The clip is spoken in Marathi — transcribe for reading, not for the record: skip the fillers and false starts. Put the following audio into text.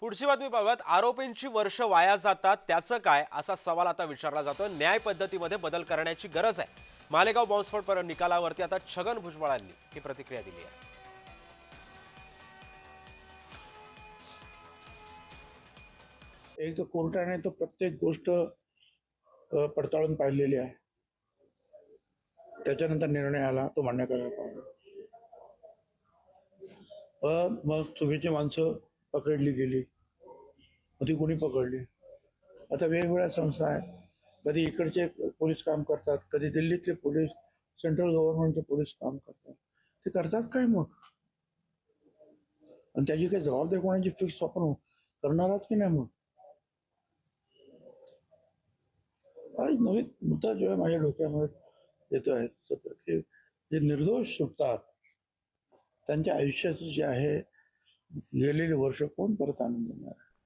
पुढची बातमी पाहूयात। आरोपींची वर्ष वाया जातात त्याचं काय असा सवाल आता विचारला जातोय। न्याय पद्धतीमध्ये बदल करण्याची गरज आहे। मालेगाव बॉम्बस्फोट निकालावरती आता छगन भुजबळांनी ही प्रतिक्रिया दिली आहे। एक तर कोर्टाने तो प्रत्येक गोष्ट पडताळून पाहिलेली आहे, त्याच्यानंतर निर्णय आला तो मान्य करायला पाहिजे। पण मग चुकीची माणसं पकडली गेली, मग ती कोणी पकडली? आता वेगवेगळ्या संस्था आहेत, कधी इकडचे पोलीस काम करतात, कधी दिल्लीतले पोलीस, सेंट्रल गव्हर्नमेंटचे पोलीस काम करतात। ते करतात काय मग? आणि त्याची काही जबाबदारी कोणाची फिक्स आपण करणार आहात की नाही? मग आज नवीन मुद्दा जो आहे माझ्या डोक्यामध्ये येतो आहे सतत, की जे निर्दोष सुटतात त्यांच्या आयुष्याचं जे आहे गेलेले वर्ष कोण परत आणून देणार?